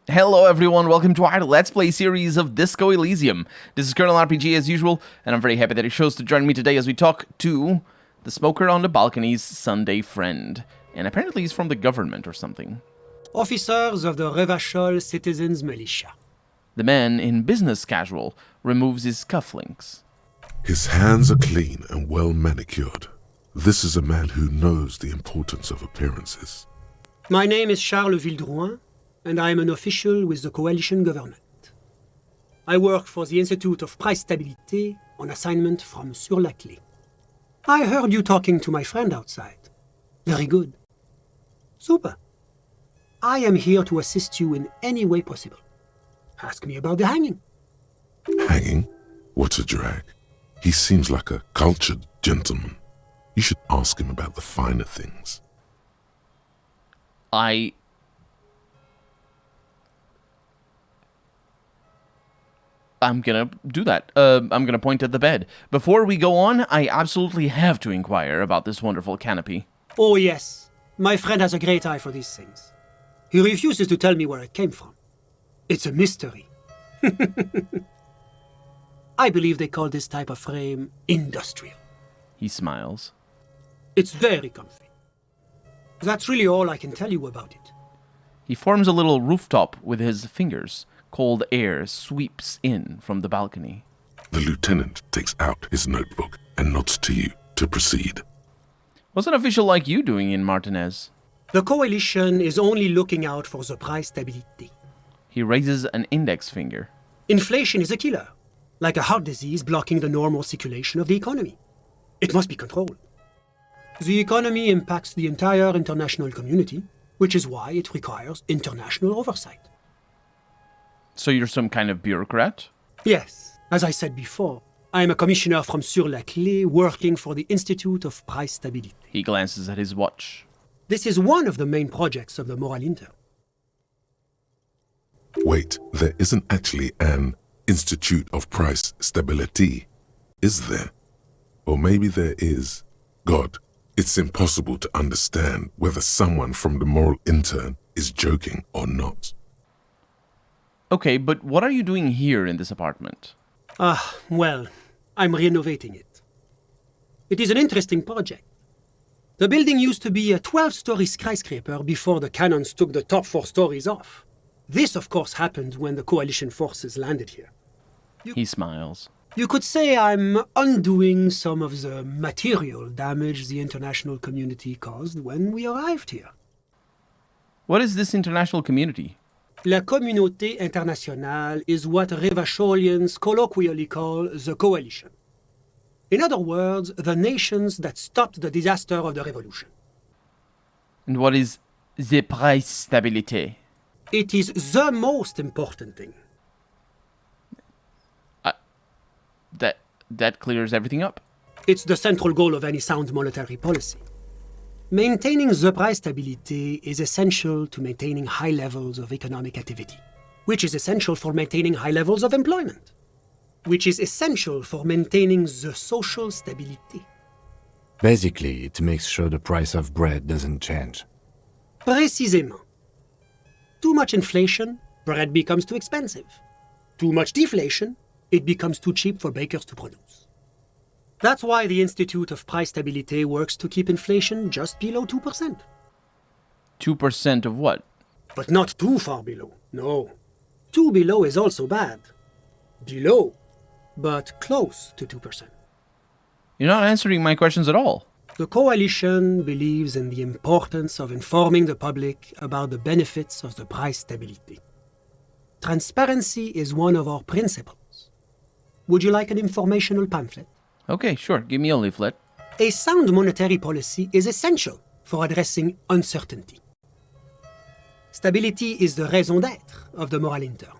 Hello everyone, welcome to our Let's Play series of Disco Elysium. This is Colonel RPG as usual, and I'm very happy that he chose to join me today as we talk to the smoker on the balcony's Sunday friend. And apparently he's from the government or something. Officers of the Revachol Citizens Militia. The man in business casual removes his cufflinks. His hands are clean and well manicured. This is a man who knows the importance of appearances. My name is Charles Vildrouin, and I am an official with the coalition government. I work for the Institute of Price Stability on assignment from Sur la Clé. I heard you talking to my friend outside. Very good. Super. I am here to assist you in any way possible. Ask me about the hanging. Hanging? What a drag. He seems like a cultured gentleman. You should ask him about the finer things. I'm gonna do that. I'm gonna point at the bed. Before we go on, I absolutely have to inquire about this wonderful canopy. Oh yes, my friend has a great eye for these things. He refuses to tell me where it came from. It's a mystery. I believe they call this type of frame industrial. He smiles. It's very comfy. That's really all I can tell you about it. He forms a little rooftop with his fingers. Cold air sweeps in from the balcony. The lieutenant takes out his notebook and nods to you to proceed. What's an official like you doing in Martinez? The coalition is only looking out for the price stability. He raises an index finger. Inflation is a killer, like a heart disease blocking the normal circulation of the economy. It must be controlled. The economy impacts the entire international community, which is why it requires international oversight. So you're some kind of bureaucrat? Yes, as I said before, I am a commissioner from Sur la Clé working for the Institute of Price Stability. He glances at his watch. This is one of the main projects of the Moral Intern. Wait, there isn't actually an Institute of Price Stability, is there? Or maybe there is. God, it's impossible to understand whether someone from the Moral Intern is joking or not. Okay, but what are you doing here in this apartment? Well, I'm renovating it. It is an interesting project. The building used to be a 12-story skyscraper before the cannons took the top 4 stories off. This, of course, happened when the coalition forces landed here. He smiles. You could say I'm undoing some of the material damage the international community caused when we arrived here. What is this international community? La communauté internationale is what Revacholians colloquially call the coalition. In other words, the nations that stopped the disaster of the revolution. And what is the price stability? It is the most important thing. That clears everything up. It's the central goal of any sound monetary policy. Maintaining the price stability is essential to maintaining high levels of economic activity, which is essential for maintaining high levels of employment, which is essential for maintaining the social stability. Basically, it makes sure the price of bread doesn't change. Précisément. Too much inflation, bread becomes too expensive. Too much deflation, it becomes too cheap for bakers to produce. That's why the Institute of Price Stability works to keep inflation just below 2%. 2% of what? But not too far below, no. Too below is also bad. Below, but close to 2%. You're not answering my questions at all. The coalition believes in the importance of informing the public about the benefits of the price stability. Transparency is one of our principles. Would you like an informational pamphlet? Okay, sure. Give me a leaflet. A sound monetary policy is essential for addressing uncertainty. Stability is the raison d'être of the Moral Intern.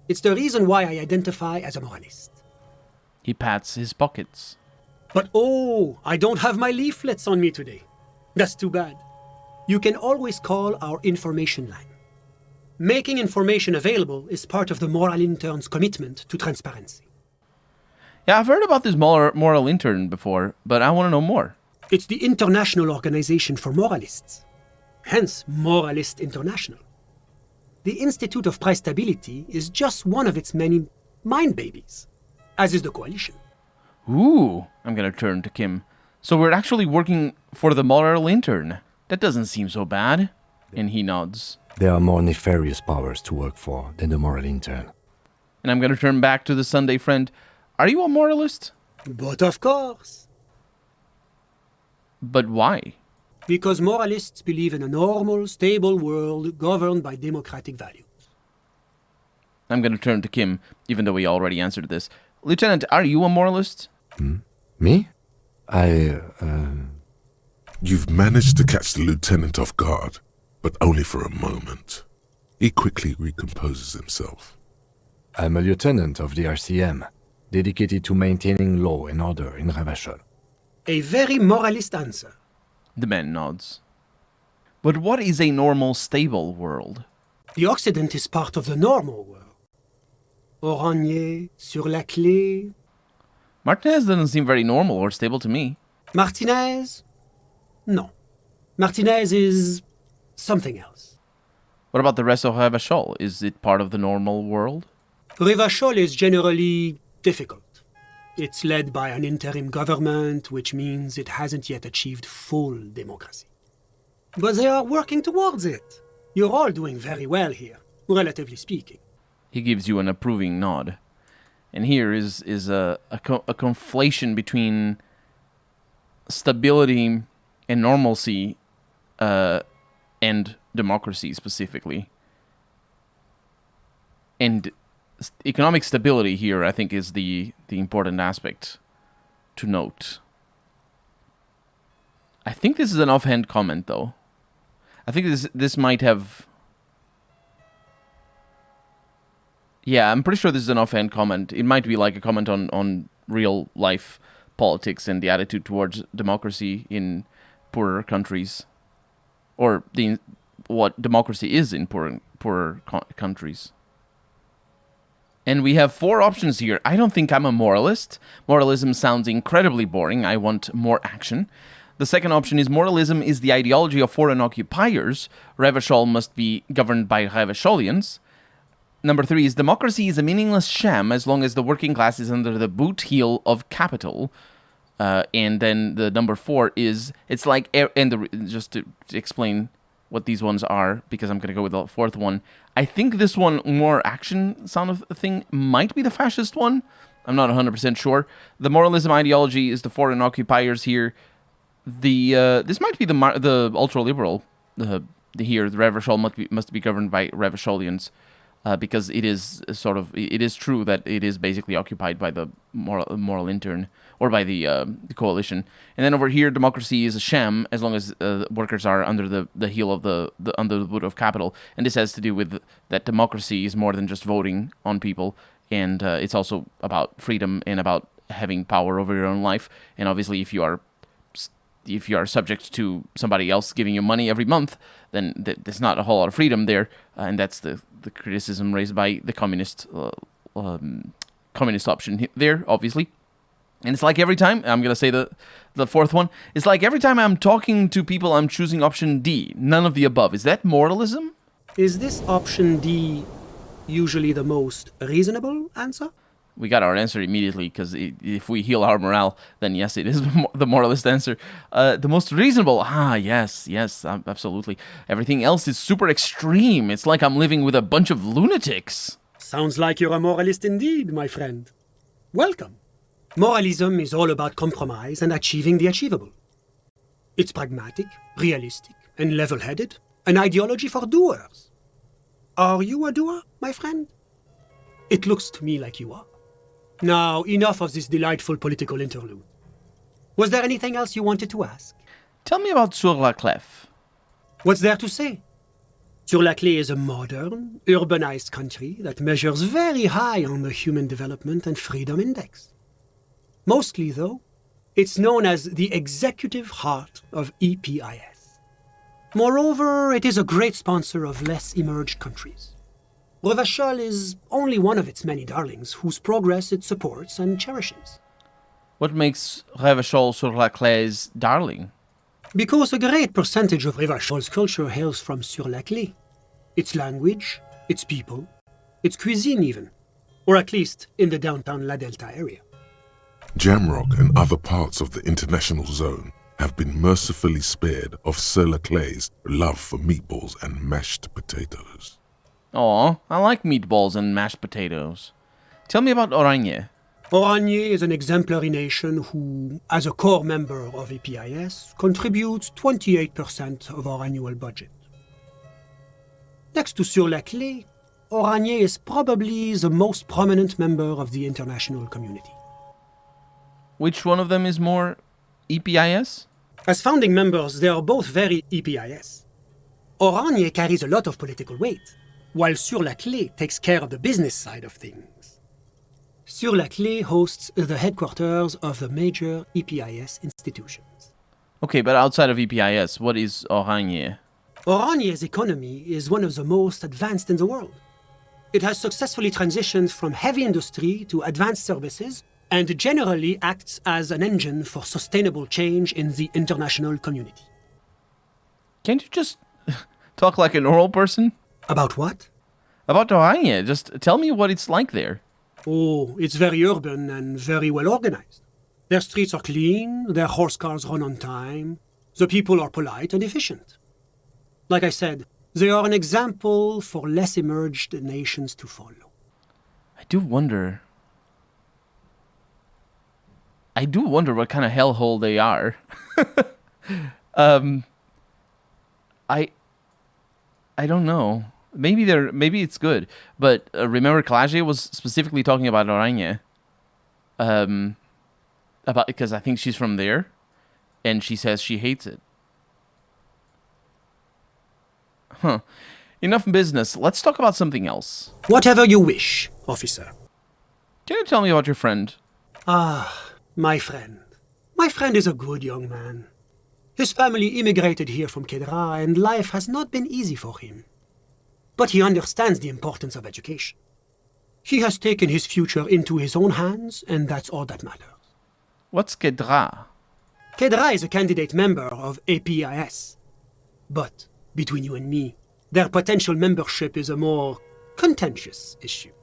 It's the reason why I identify as a moralist. He pats his pockets. But oh, I don't have my leaflets on me today. That's too bad. You can always call our information line. Making information available is part of the Moral Intern's commitment to transparency. Yeah, I've heard about this moral intern before, but I want to know more. It's the International Organization for Moralists. Hence, Moralist International. the Institute of Price Stability is just one of its many mind babies, as is the Coalition. Ooh, I'm gonna turn to Kim. So we're actually working for the moral intern. That doesn't seem so bad. And he nods. There are more nefarious powers to work for than the moral intern. And I'm gonna turn back to the Sunday friend. Are you a moralist? But of course, But why? because moralists believe in a normal, stable world governed by democratic values. I'm gonna turn to Kim, even though we already answered this. Lieutenant, are you a moralist? Me? You've managed to catch the lieutenant off guard, but only for a moment. He quickly recomposes himself. I'm a lieutenant of the RCM, dedicated to maintaining law and order in Revachol. A very moralist answer. The man nods. But what is a normal, stable world? The Occident is part of the normal world. Oranje, sur la clé. Martinez doesn't seem very normal or stable to me. Martinez? No. Martinez is something else. What about the rest of Revachol? Is it part of the normal world? Revachol is generally difficult. It's led by an interim government, which means it hasn't yet achieved full democracy. But they are working towards it. You're all doing very well here, relatively speaking. He gives you an approving nod. And here is a conflation between stability and normalcy and democracy specifically. And economic stability here, I think, is the important aspect to note. I think this is an offhand comment, though. I think this might have... Yeah, I'm pretty sure this is an offhand comment. It might be like a comment on real-life politics and the attitude towards democracy in poorer countries. Or what democracy is in poorer countries. And we have 4 options here. I don't think I'm a moralist. Moralism sounds incredibly boring. I want more action. The second option is moralism is the ideology of foreign occupiers. Revachol must be governed by Revacholians. Number 3 is democracy is a meaningless sham as long as the working class is under the boot heel of capital. And then the number 4 is, it's like, just to explain what these ones are, because I'm going to go with the 4th one. I think this one, more action sound of thing, might be the fascist one. I'm not 100% sure. The moralism ideology is the foreign occupiers here. This might be the ultra-liberal here. The Revachol must be governed by Revacholians. Because it is it is true that it is basically occupied by the moral intern or by the coalition. And then over here, democracy is a sham as long as workers are under the heel of under the boot of capital. And this has to do with that democracy is more than just voting on people, and it's also about freedom and about having power over your own life. And obviously, if you are subject to somebody else giving you money every month, then there's not a whole lot of freedom there, and that's the criticism raised by the communist option there, obviously. And it's like every time, I'm going to say the 4th one, it's like every time I'm talking to people, I'm choosing option D, none of the above. Is that moralism? Is this option D usually the most reasonable answer? We got our answer immediately, because if we heal our morale, then yes, it is the moralist answer. The most reasonable, yes, absolutely. Everything else is super extreme. It's like I'm living with a bunch of lunatics. Sounds like you're a moralist indeed, my friend. Welcome. Moralism is all about compromise and achieving the achievable. It's pragmatic, realistic, and level-headed. An ideology for doers. Are you a doer, my friend? It looks to me like you are. Now, enough of this delightful political interlude. Was there anything else you wanted to ask? Tell me about Sur-la-Clef. What's there to say? Sur-la-Clé is a modern, urbanized country that measures very high on the Human Development and Freedom Index. Mostly, though, it's known as the executive heart of EPIS. Moreover, it is a great sponsor of less emerged countries. Revachol is only one of its many darlings whose progress it supports and cherishes. What makes Revachol-sur-la-Clé's darling? Because a great percentage of Revachol's culture hails from Sur-la-Clé. Its language, its people, its cuisine even, or at least in the downtown La Delta area. Jamrock and other parts of the international zone have been mercifully spared of Sir Leclerc's love for meatballs and mashed potatoes. Aw, I like meatballs and mashed potatoes. Tell me about Oranje. Oranje is an exemplary nation who, as a core member of EPIS, contributes 28% of our annual budget. Next to Sur-la-Clé, Oranje is probably the most prominent member of the international community. Which one of them is more EPIS? As founding members, they are both very EPIS. Oranje carries a lot of political weight, while Sur-la-Clé takes care of the business side of things. Sur-la-Clé hosts the headquarters of the major EPIS institutions. Okay, but outside of EPIS, what is Oranje? Oranje's economy is one of the most advanced in the world. It has successfully transitioned from heavy industry to advanced services and generally acts as an engine for sustainable change in the international community. Can't you just talk like a normal person? About what? About Oranje, just tell me what it's like there. Oh, it's very urban and very well organized. Their streets are clean, their horse cars run on time, the people are polite and efficient. Like I said, they are an example for less emerged nations to follow. I do wonder what kind of hellhole they are. I don't know. Maybe it's good. But remember, Klaje was specifically talking about Oranje. Because I think she's from there, and she says she hates it. Huh. Enough business. Let's talk about something else. Whatever you wish, officer. Can you tell me about your friend? Ah, my friend. My friend is a good young man. His family immigrated here from Kedra, and life has not been easy for him. But he understands the importance of education. He has taken his future into his own hands, and that's all that matters. What's Kedra? Kedra is a candidate member of APIS. But, between you and me, their potential membership is a more contentious issue.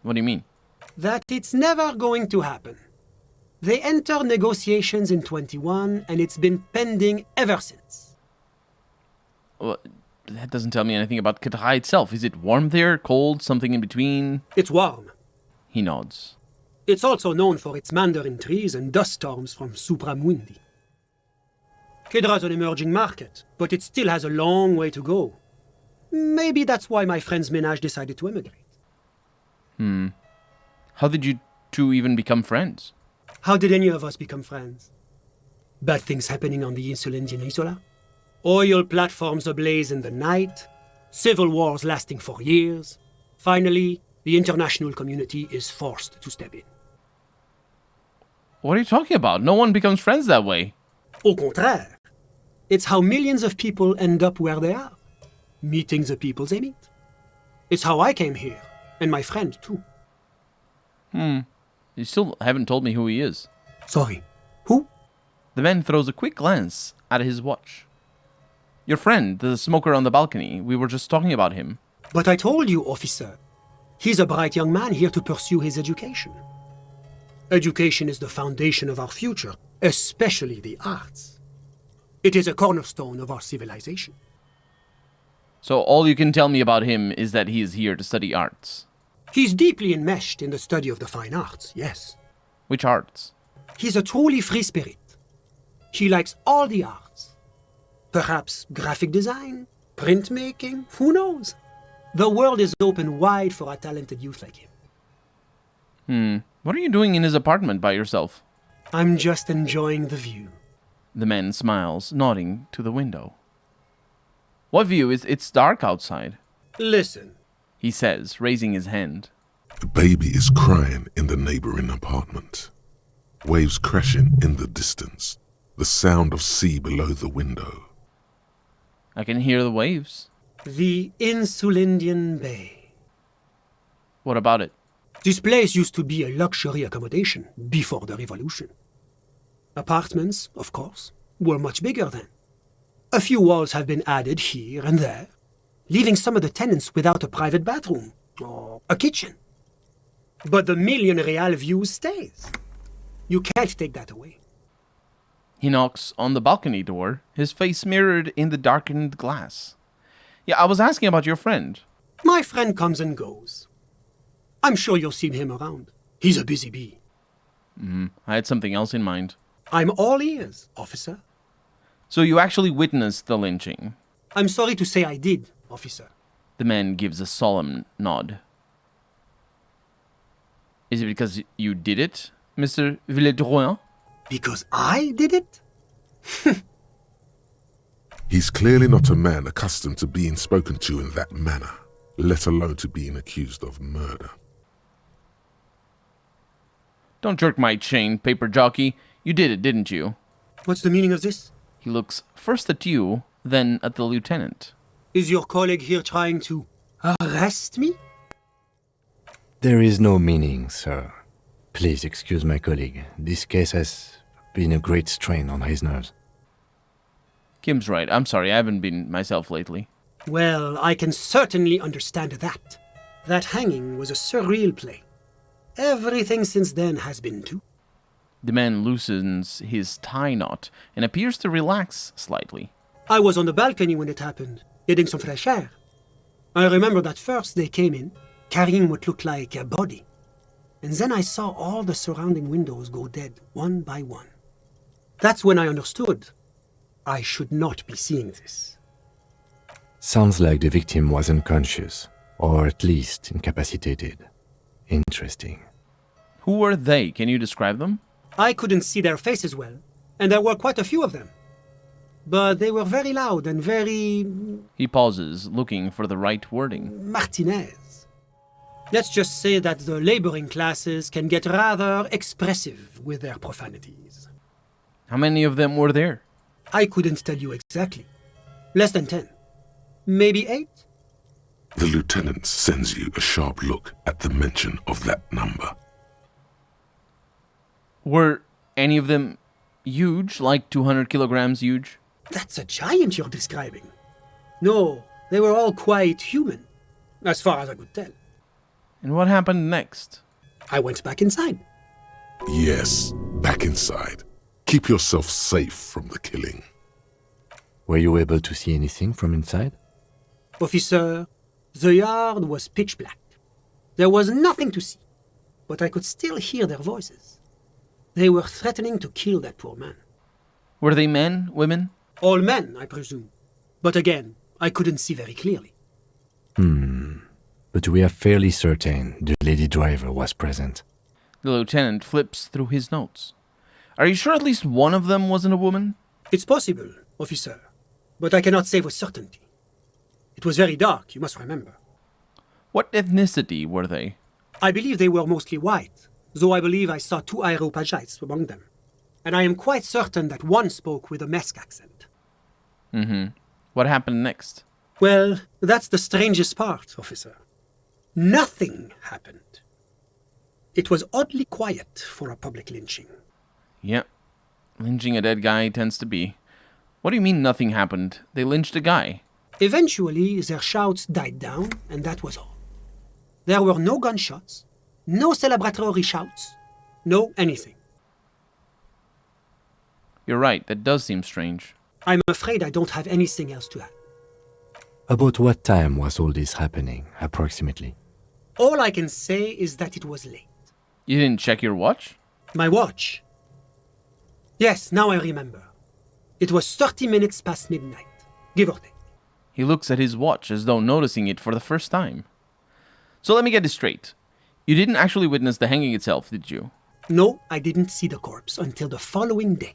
What do you mean? That it's never going to happen. They entered negotiations in 21, and it's been pending ever since. Well, that doesn't tell me anything about Kedra itself. Is it warm there, cold, something in between? It's warm. He nods. It's also known for its mandarin trees and dust storms from Supramundi. Kedra is an emerging market, but it still has a long way to go. Maybe that's why my friend's ménage decided to emigrate. How did you two even become friends? How did any of us become friends? Bad things happening on the Insulindian Isola? Oil platforms ablaze in the night? Civil wars lasting for years? Finally, the international community is forced to step in. What are you talking about? No one becomes friends that way. Au contraire. It's how millions of people end up where they are. Meeting the people they meet. It's how I came here, and my friend too. You still haven't told me who he is. Sorry. Who? The man throws a quick glance at his watch. Your friend, the smoker on the balcony. We were just talking about him. But I told you, officer. He's a bright young man here to pursue his education. Education is the foundation of our future, especially the arts. It is a cornerstone of our civilization. So all you can tell me about him is that he is here to study arts. He's deeply enmeshed in the study of the fine arts, yes. Which arts? He's a truly free spirit. He likes all the arts. Perhaps graphic design, printmaking, who knows? The world is open wide for a talented youth like him. What are you doing in his apartment by yourself? I'm just enjoying the view. The man smiles, nodding to the window. What view? It's dark outside, Listen. he says, raising his hand. A baby is crying in the neighboring apartment. Waves crashing in the distance. The sound of sea below the window. I can hear the waves. The Insulindian Bay. What about it? This place used to be a luxury accommodation before the revolution. Apartments, of course, were much bigger then. A few walls have been added here and there. leaving some of the tenants without a private bathroom or a kitchen. But the million real view stays. You can't take that away. He knocks on the balcony door, his face mirrored in the darkened glass. Yeah, I was asking about your friend. My friend comes and goes. I'm sure you'll see him around. He's a busy bee. I had something else in mind. I'm all ears, officer. So you actually witnessed the lynching? I'm sorry to say I did, officer. The man gives a solemn nod. Is it because you did it, Mr. Villedrouin? Because I did it? He's clearly not a man accustomed to being spoken to in that manner, let alone to being accused of murder. Don't jerk my chain, paper jockey. You did it, didn't you? What's the meaning of this? He looks first at you, then at the lieutenant. Is your colleague here trying to arrest me? There is no meaning, sir. Please excuse my colleague. This case has been a great strain on his nerves. Kim's right. I'm sorry, I haven't been myself lately. Well, I can certainly understand that. That hanging was a surreal play. Everything since then has been too. The man loosens his tie knot and appears to relax slightly. I was on the balcony when it happened, getting some fresh air. I remember that first they came in, carrying what looked like a body. And then I saw all the surrounding windows go dead, one by one. That's when I understood. I should not be seeing this. Sounds like the victim was unconscious, or at least incapacitated. Interesting. Who were they? Can you describe them? I couldn't see their faces well, and there were quite a few of them. But they were very loud and very... He pauses, looking for the right wording. Martinez. Let's just say that the laboring classes can get rather expressive with their profanities. How many of them were there? I couldn't tell you exactly. Less than 10. Maybe 8? The lieutenant sends you a sharp look at the mention of that number. Were any of them huge, like 200 kilograms huge? That's a giant you're describing. No, they were all quite human, as far as I could tell. And what happened next? I went back inside. Yes, back inside. Keep yourself safe from the killing. Were you able to see anything from inside? Officer, the yard was pitch black. There was nothing to see, but I could still hear their voices. They were threatening to kill that poor man. Were they men, women? All men, I presume. But again, I couldn't see very clearly. But we are fairly certain the lady driver was present. The lieutenant flips through his notes. Are you sure at least one of them wasn't a woman? It's possible, officer, but I cannot say with certainty. It was very dark, you must remember. What ethnicity were they? I believe they were mostly white, though I believe I saw 2 Areopagites among them. And I am quite certain that one spoke with a Mesk accent. What happened next? Well, that's the strangest part, officer. Nothing happened. It was oddly quiet for a public lynching. Yeah, lynching a dead guy tends to be. What do you mean nothing happened? They lynched a guy. Eventually, their shouts died down, and that was all. There were no gunshots, no celebratory shouts, no anything. You're right, that does seem strange. I'm afraid I don't have anything else to add. About what time was all this happening, approximately? All I can say is that it was late. You didn't check your watch? My watch. Yes, now I remember. It was 30 minutes past midnight, give or take. He looks at his watch as though noticing it for the first time. So let me get this straight. You didn't actually witness the hanging itself, did you? No, I didn't see the corpse until the following day.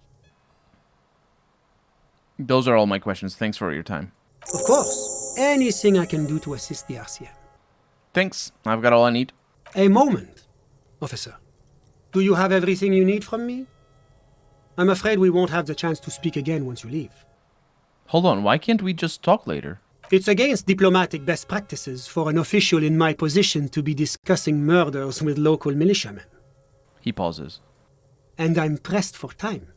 Those are all my questions. Thanks for your time. Of course, anything I can do to assist the RCM. Thanks. I've got all I need. A moment, officer. Do you have everything you need from me? I'm afraid we won't have the chance to speak again once you leave. Hold on, why can't we just talk later? It's against diplomatic best practices for an official in my position to be discussing murders with local militiamen. He pauses. And I'm pressed for time.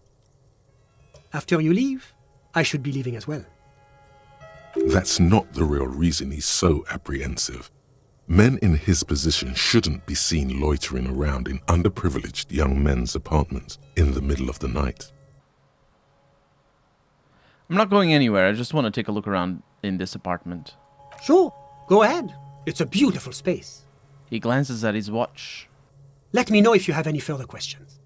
After you leave, I should be leaving as well. That's not the real reason he's so apprehensive. Men in his position shouldn't be seen loitering around in underprivileged young men's apartments in the middle of the night. I'm not going anywhere. I just want to take a look around in this apartment. Sure, go ahead. It's a beautiful space. He glances at his watch. Let me know if you have any further questions.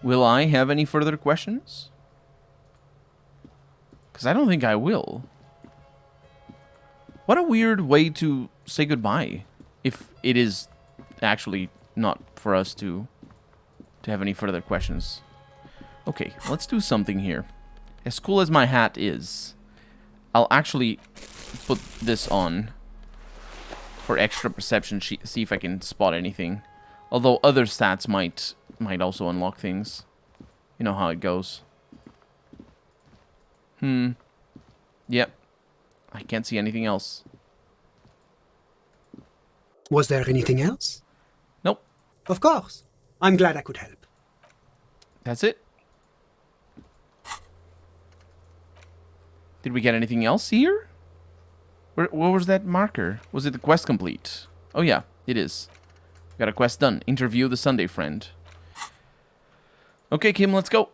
Will I have any further questions? Because I don't think I will. What a weird way to say goodbye. If it is actually not for us to have any further questions. Okay, let's do something here. As cool as my hat is, I'll actually put this on for extra perception, see if I can spot anything. Although other stats might also unlock things. You know how it goes. Yep. I can't see anything else. Was there anything else? Nope. Of course. I'm glad I could help. That's it. Did we get anything else here? What was that marker? Was it the quest complete? Oh yeah, it is. Got a quest done. Interview the Sunday friend. Okay, Kim, let's go.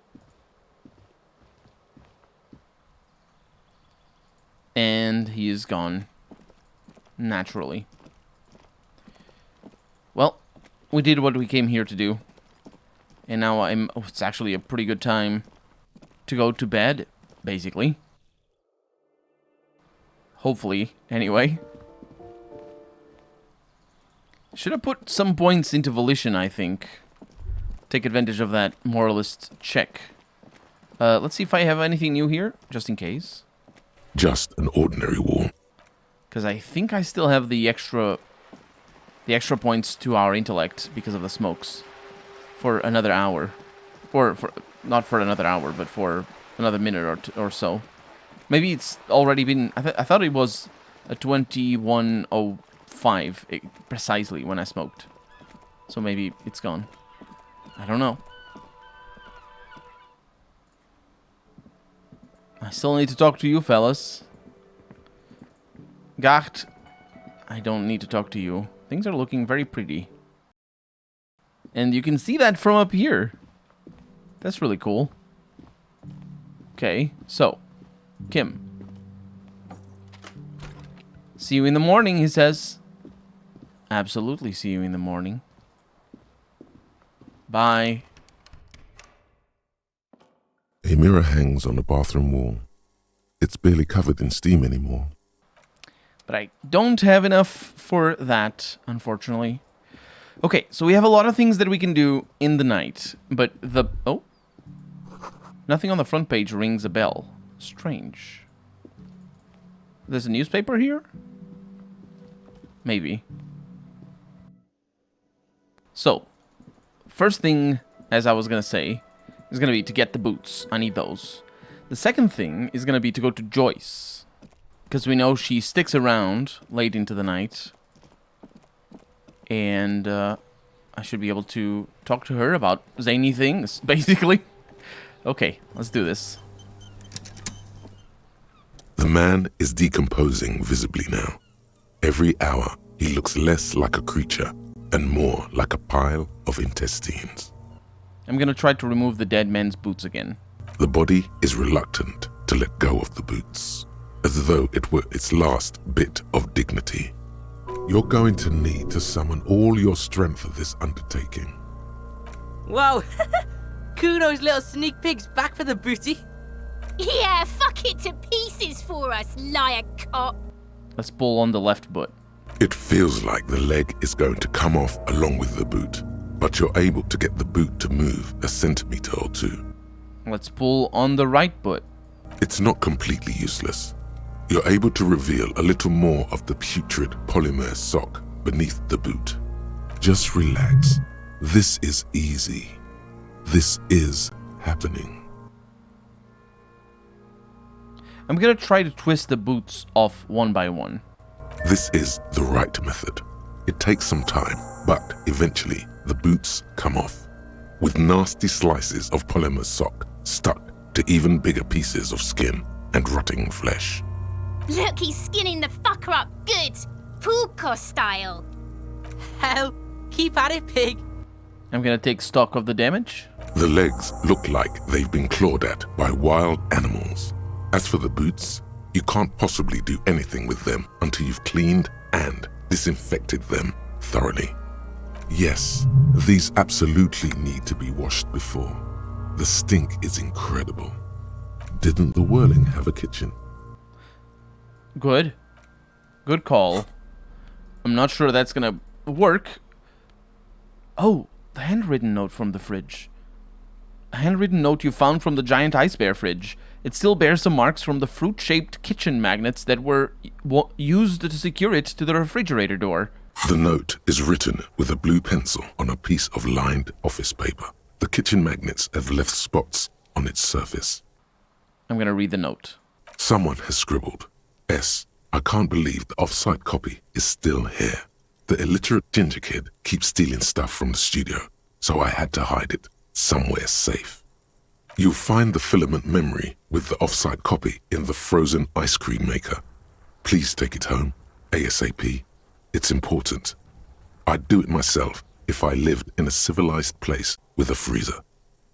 And he is gone. Naturally. Well, we did what we came here to do. And now it's actually a pretty good time to go to bed, basically. Hopefully, anyway. Should have put some points into volition, I think. Take advantage of that moralist check. Let's see if I have anything new here, just in case. Just an ordinary wall. Because I think I still have the extra points to our intellect because of the smokes. For another hour. Or, not for another hour, but for another minute or so. Maybe it's already been... I thought it was a 21:05 precisely when I smoked. So maybe it's gone. I don't know. I still need to talk to you, fellas. Gart, I don't need to talk to you. Things are looking very pretty. And you can see that from up here. That's really cool. Okay, so... Kim. See you in the morning, he says. Absolutely see you in the morning. Bye. A mirror hangs on the bathroom wall. It's barely covered in steam anymore. But I don't have enough for that, unfortunately. Okay, so we have a lot of things that we can do in the night. But the... Oh. Nothing on the front page rings a bell. Strange. There's a newspaper here? Maybe. So, first thing, as I was going to say, is going to be to get the boots. I need those. The second thing is going to be to go to Joyce. Because we know she sticks around late into the night. And I should be able to talk to her about zany things, basically. Okay, let's do this. The man is decomposing visibly now. Every hour, he looks less like a creature and more like a pile of intestines. I'm gonna try to remove the dead man's boots again. The body is reluctant to let go of the boots, as though it were its last bit of dignity. You're going to need to summon all your strength for this undertaking. Whoa! Kuno's little sneak pig's back for the booty. Yeah, fuck it to pieces for us, liar cop. Let's pull on the left boot. It feels like the leg is going to come off along with the boot, but you're able to get the boot to move a centimeter or two. Let's pull on the right boot. It's not completely useless. You're able to reveal a little more of the putrid polymer sock beneath the boot. Just relax. This is easy. This is happening. I'm gonna try to twist the boots off one by one. This is the right method. It takes some time, but eventually the boots come off, with nasty slices of polymer sock stuck to even bigger pieces of skin and rotting flesh. Look, he's skinning the fucker up good. Puko style. Hell, keep at it, pig. I'm gonna take stock of the damage. The legs look like they've been clawed at by wild animals. As for the boots, you can't possibly do anything with them until you've cleaned and disinfected them thoroughly. Yes, these absolutely need to be washed before. The stink is incredible. Didn't the Whirling have a kitchen? Good. Good call. I'm not sure that's gonna work. Oh, the handwritten note from the fridge. A handwritten note you found from the giant ice bear fridge. It still bears some marks from the fruit-shaped kitchen magnets that were used to secure it to the refrigerator door. The note is written with a blue pencil on a piece of lined office paper. The kitchen magnets have left spots on its surface. I'm gonna read the note. Someone has scribbled, S. I can't believe the off-site copy is still here. The illiterate ginger kid keeps stealing stuff from the studio, so I had to hide it somewhere safe. You'll find the filament memory with the off-site copy in the frozen ice cream maker. Please take it home, ASAP. It's important. I'd do it myself if I lived in a civilized place with a freezer.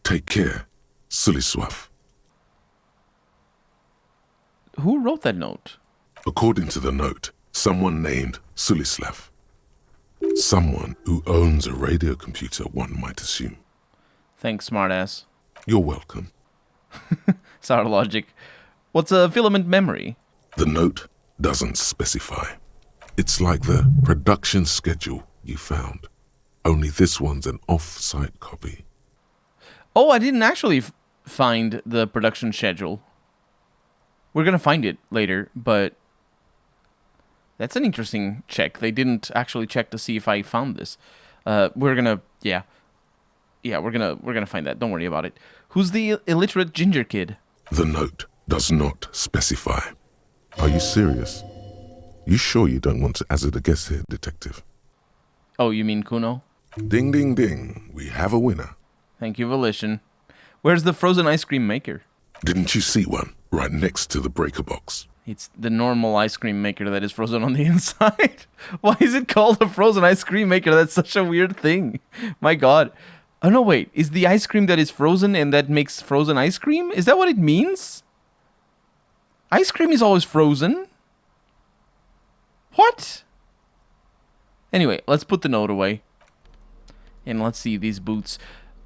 Take care, Suliswaf. Who wrote that note? According to the note, someone named Sulislav. Someone who owns a radio computer, one might assume. Thanks, smartass. You're welcome. Sour logic. What's a filament memory? The note doesn't specify. It's like the production schedule you found. Only this one's an off-site copy. Oh, I didn't actually find the production schedule. We're gonna find it later, but that's an interesting check. They didn't actually check to see if I found this. We're gonna find that. Don't worry about it. Who's the illiterate ginger kid? The note does not specify. Are you serious? You sure you don't want to hazard a guess here, detective? Oh, you mean Kuno? Ding, ding, ding. We have a winner. Thank you, Volition. Where's the frozen ice cream maker? Didn't you see one right next to the breaker box? It's the normal ice cream maker that is frozen on the inside. Why is it called a frozen ice cream maker? That's such a weird thing. My god. Oh, no, wait. Is the ice cream that is frozen and that makes frozen ice cream? Is that what it means? Ice cream is always frozen. What? Anyway, let's put the note away. And let's see these boots.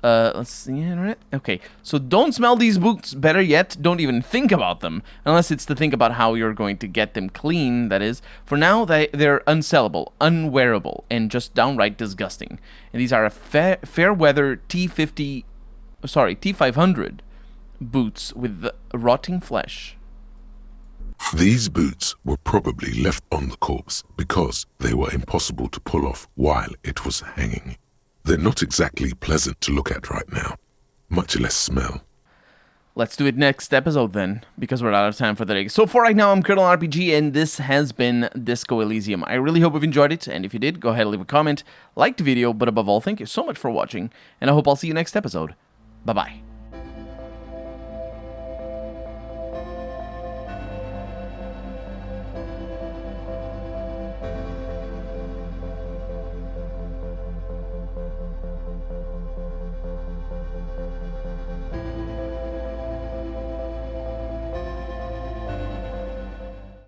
Let's see. Okay, so don't smell these boots. Better yet, don't even think about them. Unless it's to think about how you're going to get them clean, that is. For now, they're unsellable, unwearable, and just downright disgusting. And these are a fair weather T500 boots with rotting flesh. These boots were probably left on the corpse because they were impossible to pull off while it was hanging. They're not exactly pleasant to look at right now, much less smell. Let's do it next episode then, because we're out of time for the day. So for right now, I'm Colonel RPG, and this has been Disco Elysium. I really hope you've enjoyed it, and if you did, go ahead and leave a comment, like the video, but above all, thank you so much for watching, and I hope I'll see you next episode. Bye-bye.